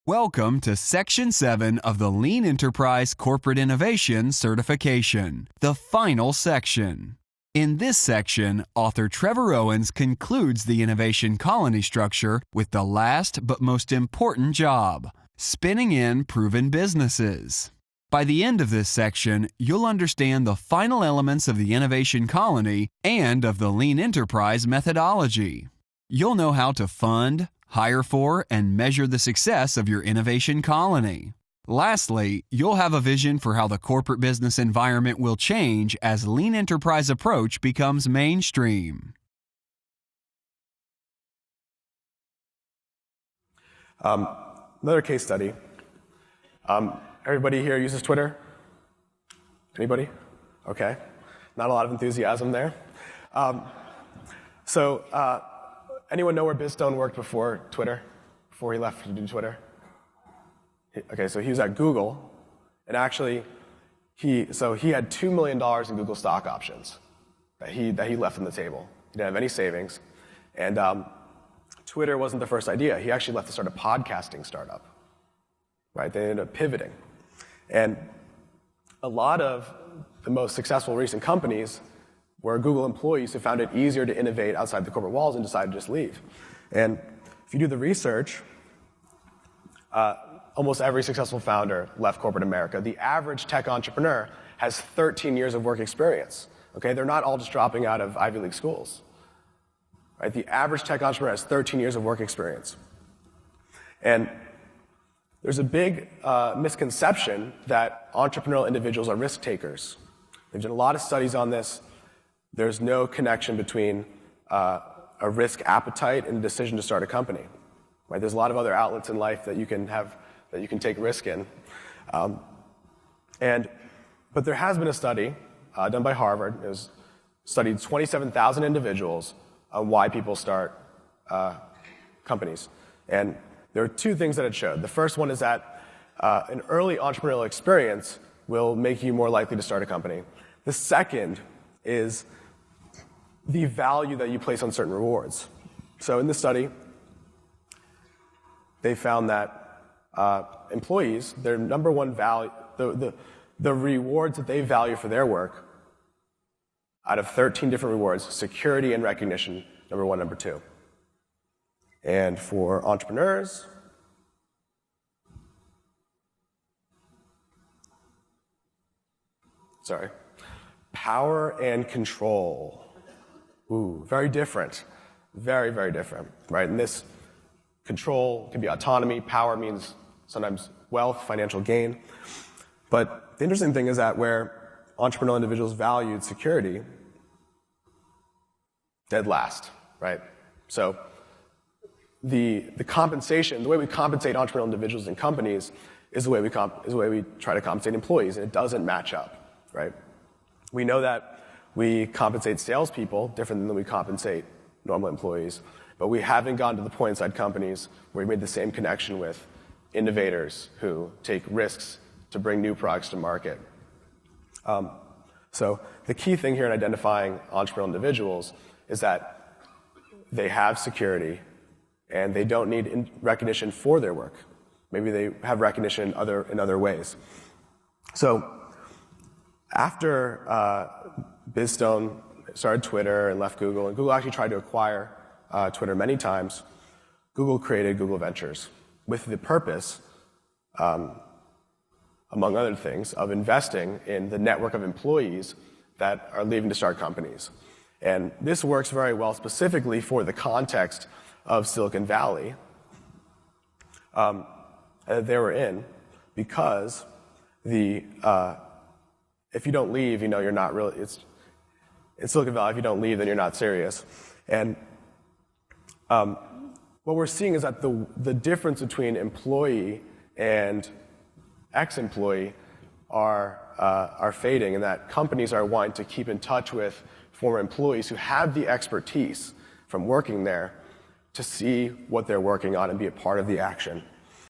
Welcome to Section 7 of the Lean Enterprise Corporate Innovation Certification, the final section. In this section, author Trevor Owens concludes the innovation colony structure with the last but most important job, spinning in proven businesses. By the end of this section, you'll understand the final elements of the innovation colony and of the Lean Enterprise methodology. You'll know how to fund, hire for, and measure the success of your innovation colony. Lastly, you'll have a vision for how the corporate business environment will change as Lean Enterprise approach becomes mainstream. Another case study. Everybody here uses Twitter? Anybody? Okay. Not a lot of enthusiasm there. Anyone know where Bizstone worked before Twitter? Before he left to do Twitter? Okay, so he was at Google, and actually, he had $2 million in Google stock options that he left on the table. He didn't have any savings, and Twitter wasn't the first idea. He actually left to start a podcasting startup. Right? They ended up pivoting, and a lot of the most successful recent companies were Google employees who found it easier to innovate outside the corporate walls and decided to just leave. And if you do the research, almost every successful founder left corporate America. The average tech entrepreneur has 13 years of work experience. Okay, they're not all just dropping out of Ivy League schools. Right? The average tech entrepreneur has 13 years of work experience. And there's a big misconception that entrepreneurial individuals are risk takers. They've done a lot of studies on this. There's no connection between a risk appetite and a decision to start a company. Right? There's a lot of other outlets in life that you can take risk in. But there has been a study done by Harvard. It was studied 27,000 individuals on why people start companies. And there are two things that it showed. The first one is that an early entrepreneurial experience will make you more likely to start a company. The second is the value that you place on certain rewards. So in this study, they found that employees, their number one value, the rewards that they value for their work, out of 13 different rewards, security and recognition, number one, number two. And for entrepreneurs, power and control. Ooh, very different. Very, very different, right? And this control can be autonomy. Power means sometimes wealth, financial gain. But the interesting thing is that where entrepreneurial individuals valued security, dead last, right? So the compensation, the way we compensate entrepreneurial individuals and companies is the way we try to compensate employees, and it doesn't match up, right? We know that we compensate salespeople different than we compensate normal employees, but we haven't gotten to the point inside companies where we made the same connection with innovators who take risks to bring new products to market. So the key thing here in identifying entrepreneurial individuals is that they have security and they don't need recognition for their work. Maybe they have recognition in other ways. So after Bizstone started Twitter and left Google, and Google actually tried to acquire Twitter many times, Google created Google Ventures with the purpose, among other things, of investing in the network of employees that are leaving to start companies. And this works very well specifically for the context of Silicon Valley that they were in, because if you don't leave, you're not really, in Silicon Valley, if you don't leave, then you're not serious. And what we're seeing is that the difference between employee and ex-employee are fading, and that companies are wanting to keep in touch with former employees who have the expertise from working there to see what they're working on and be a part of the action.